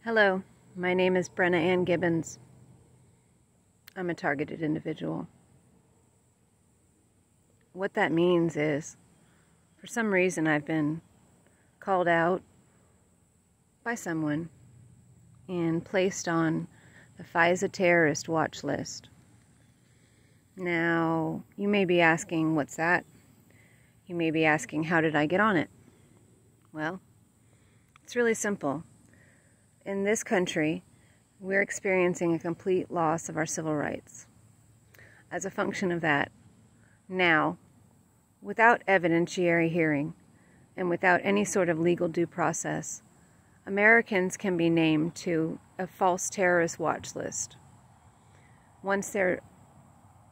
Hello, my name is Brenna Ann Gibbons. I'm a targeted individual. What that means is, for some reason I've been called out by someone and placed on the FISA terrorist watch list. Now, you may be asking, what's that? You may be asking, how did I get on it? Well, it's really simple. In this country, we're experiencing a complete loss of our civil rights. As a function of that, now, without evidentiary hearing and without any sort of legal due process, Americans can be named to a false terrorist watch list. Once their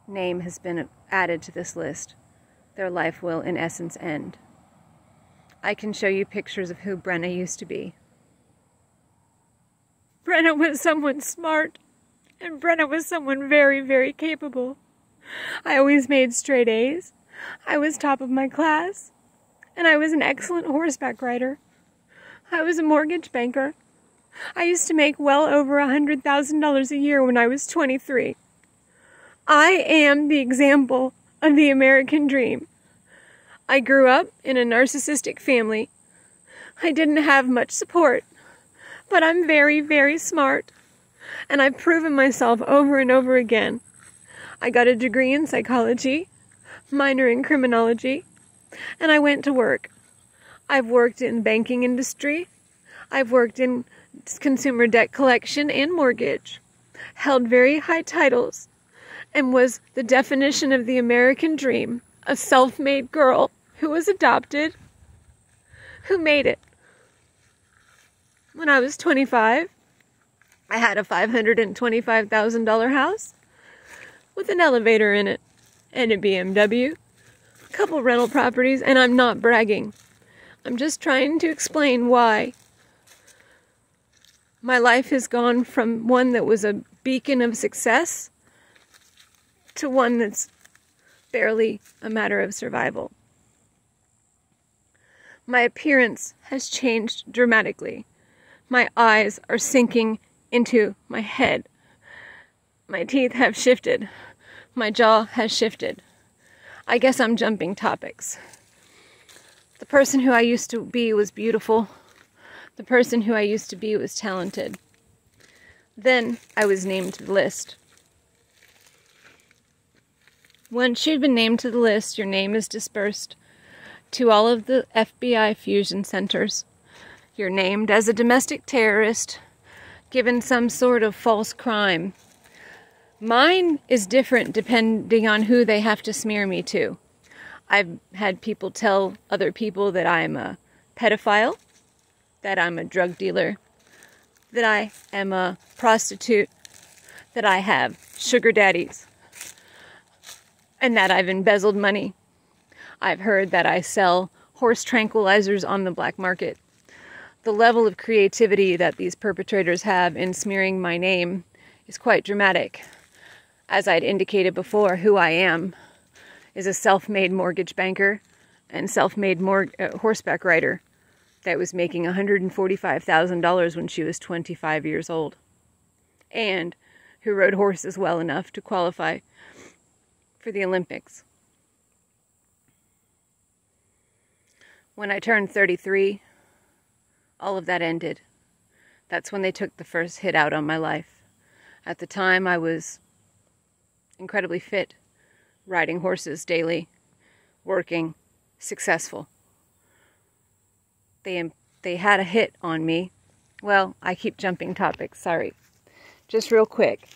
name has been added to this list, their life will, in essence, end. I can show you pictures of who Brenna used to be. Brenna was someone smart, and Brenna was someone very, very capable. I always made straight A's. I was top of my class, and I was an excellent horseback rider. I was a mortgage banker. I used to make well over $100,000 a year when I was 23. I am the example of the American dream. I grew up in a narcissistic family. I didn't have much support. But I'm very, very smart, and I've proven myself over and over again. I got a degree in psychology, minor in criminology, and I went to work. I've worked in the banking industry. I've worked in consumer debt collection and mortgage, held very high titles, and was the definition of the American dream, a self-made girl who was adopted, who made it. When I was 25, I had a $525,000 house with an elevator in it and a BMW, a couple rental properties, and I'm not bragging. I'm just trying to explain why my life has gone from one that was a beacon of success to one that's barely a matter of survival. My appearance has changed dramatically. My eyes are sinking into my head. My teeth have shifted. My jaw has shifted. I guess I'm jumping topics. The person who I used to be was beautiful. The person who I used to be was talented. Then I was named to the list. Once you've been named to the list, your name is dispersed to all of the FBI fusion centers. You're named as a domestic terrorist, given some sort of false crime. Mine is different depending on who they have to smear me to. I've had people tell other people that I'm a pedophile, that I'm a drug dealer, that I am a prostitute, that I have sugar daddies, and that I've embezzled money. I've heard that I sell horse tranquilizers on the black market. The level of creativity that these perpetrators have in smearing my name is quite dramatic. As I'd indicated before, who I am is a self-made mortgage banker and self-made horseback rider that was making $145,000 when she was 25 years old, and who rode horses well enough to qualify for the Olympics. When I turned 33, all of that ended. That's when they took the first hit out on my life. At the time, I was incredibly fit, riding horses daily, working, successful. They had a hit on me. Well, I keep jumping topics, sorry. Just real quick,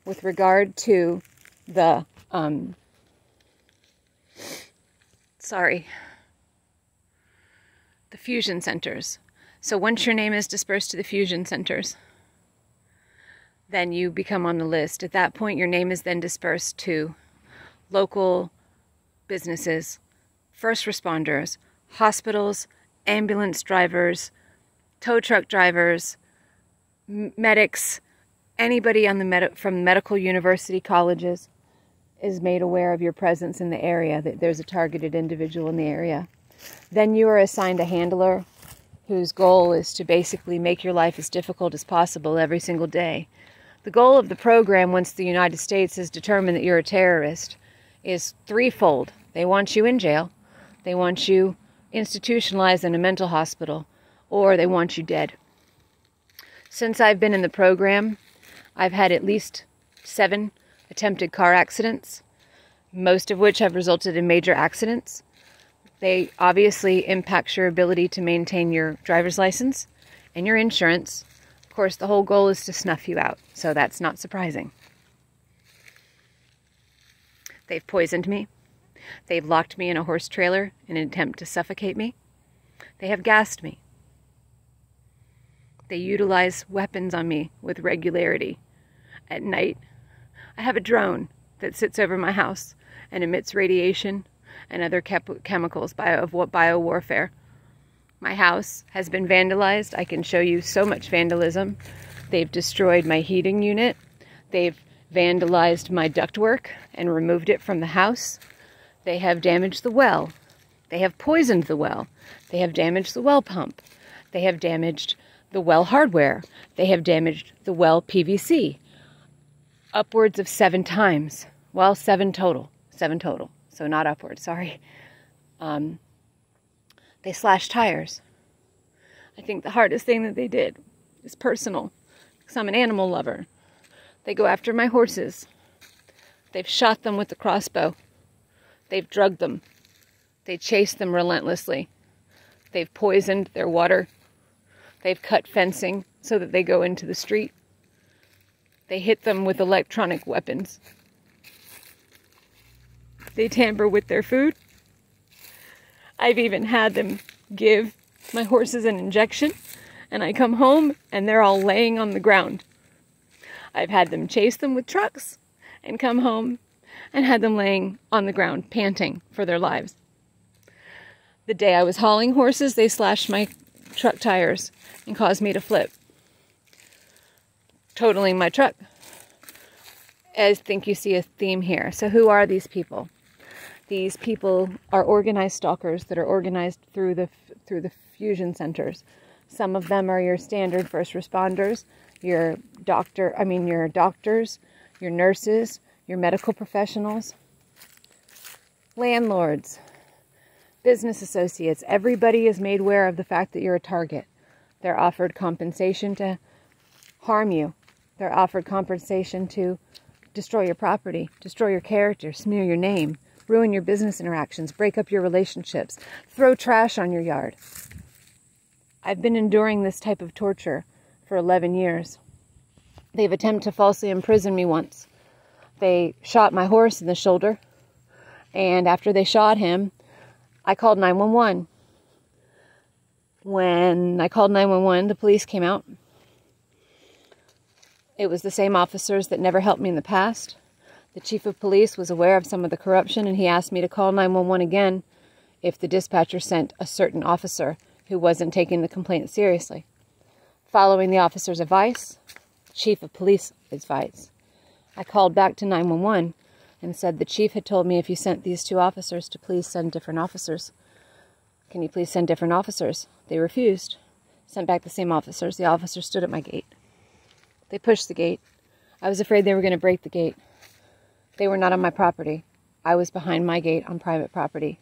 with regard to the, the fusion centers. So once your name is dispersed to the fusion centers, then you become on the list. At that point, your name is then dispersed to local businesses, first responders, hospitals, ambulance drivers, tow truck drivers, medics, anybody on from medical university colleges is made aware of your presence in the area, that there's a targeted individual in the area. Then you are assigned a handler whose goal is to basically make your life as difficult as possible every single day. The goal of the program, once the United States has determined that you're a terrorist, is threefold. They want you in jail, they want you institutionalized in a mental hospital, or they want you dead. Since I've been in the program, I've had at least 7 attempted car accidents, most of which have resulted in major accidents. They obviously impact your ability to maintain your driver's license and your insurance. Of course, the whole goal is to snuff you out, so that's not surprising. They've poisoned me. They've locked me in a horse trailer in an attempt to suffocate me. They have gassed me. They utilize weapons on me with regularity. At night, I have a drone that sits over my house and emits radiation and other chemicals of biowarfare. My house has been vandalized. I can show you so much vandalism. They've destroyed my heating unit. They've vandalized my ductwork and removed it from the house. They have damaged the well. They have poisoned the well. They have damaged the well pump. They have damaged the well hardware. They have damaged the well PVC. Upwards of 7 times. Well, 7 total. 7 total. So not upwards, sorry. They slashed tires. I think the hardest thing that they did is personal, because I'm an animal lover. They go after my horses. They've shot them with the crossbow. They've drugged them. They chase them relentlessly. They've poisoned their water. They've cut fencing so that they go into the street. They hit them with electronic weapons. They tamper with their food. I've even had them give my horses an injection, and I come home and they're all laying on the ground. I've had them chase them with trucks and come home and had them laying on the ground, panting for their lives. The day I was hauling horses, they slashed my truck tires and caused me to flip, totaling my truck. I think you see a theme here. So who are these people? These people are organized stalkers that are organized through the fusion centers. Some of them are your standard first responders, your doctors, your nurses, your medical professionals, landlords, business associates. Everybody is made aware of the fact that you're a target. They're offered compensation to harm you. They're offered compensation to destroy your property, destroy your character, smear your name, ruin your business interactions, break up your relationships, throw trash on your yard. I've been enduring this type of torture for 11 years. They've attempted to falsely imprison me once. They shot my horse in the shoulder, and after they shot him, I called 911. When I called 911, the police came out. It was the same officers that never helped me in the past. The chief of police was aware of some of the corruption, and he asked me to call 911 again if the dispatcher sent a certain officer who wasn't taking the complaint seriously. Following the officer's advice, chief of police advice, I called back to 911 and said the chief had told me if you sent these 2 officers to please send different officers. Can you please send different officers? They refused. Sent back the same officers. The officers stood at my gate. They pushed the gate. I was afraid they were going to break the gate. They were not on my property. I was behind my gate on private property.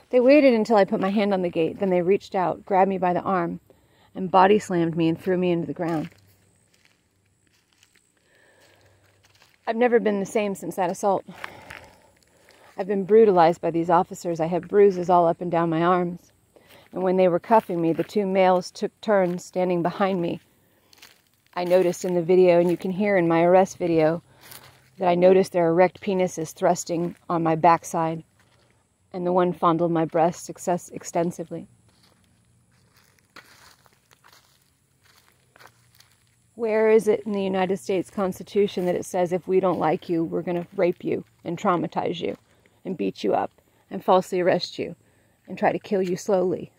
They waited until I put my hand on the gate. Then they reached out, grabbed me by the arm, and body slammed me and threw me into the ground. I've never been the same since that assault. I've been brutalized by these officers. I have bruises all up and down my arms. And when they were cuffing me, the 2 males took turns standing behind me. I noticed in the video, and you can hear in my arrest video, that I noticed their erect penises thrusting on my backside, and the one fondled my breasts extensively. Where is it in the United States Constitution that it says if we don't like you, we're going to rape you and traumatize you and beat you up and falsely arrest you and try to kill you slowly?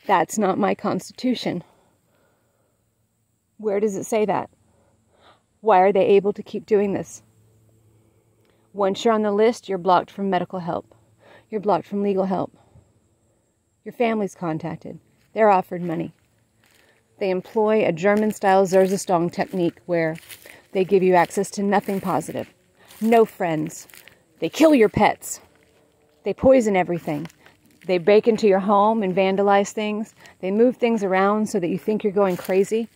That's not my Constitution. Where does it say that? Why are they able to keep doing this? Once you're on the list, you're blocked from medical help. You're blocked from legal help. Your family's contacted. They're offered money. They employ a German-style Zerzastong technique where they give you access to nothing positive, no friends. They kill your pets. They poison everything. They break into your home and vandalize things. They move things around so that you think you're going crazy.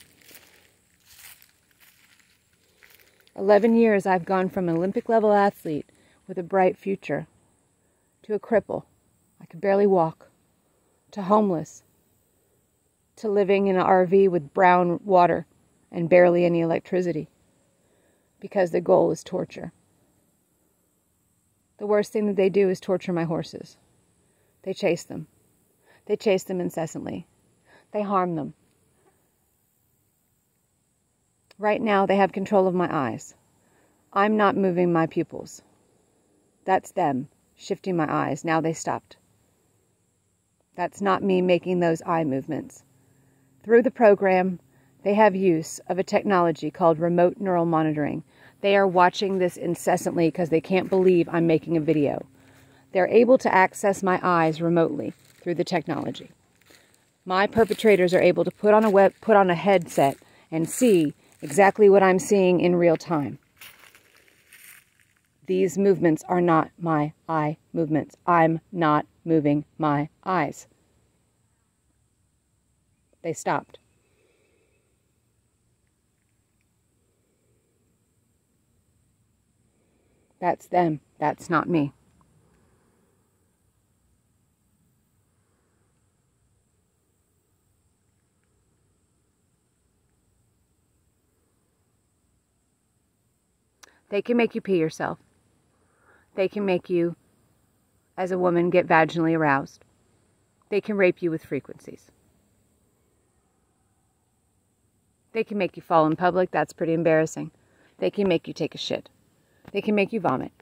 11 years I've gone from an Olympic-level athlete with a bright future to a cripple. I could barely walk. To homeless. To living in an RV with brown water and barely any electricity. Because the goal is torture. The worst thing that they do is torture my horses. They chase them. They chase them incessantly. They harm them. Right now, they have control of my eyes. I'm not moving my pupils. That's them shifting my eyes. Now they stopped. That's not me making those eye movements. Through the program, they have use of a technology called remote neural monitoring. They are watching this incessantly because they can't believe I'm making a video. They're able to access my eyes remotely through the technology. My perpetrators are able to put on a headset and see exactly what I'm seeing in real time. These movements are not my eye movements. I'm not moving my eyes. They stopped. That's them. That's not me. They can make you pee yourself. They can make you, as a woman, get vaginally aroused. They can rape you with frequencies. They can make you fall in public. That's pretty embarrassing. They can make you take a shit. They can make you vomit.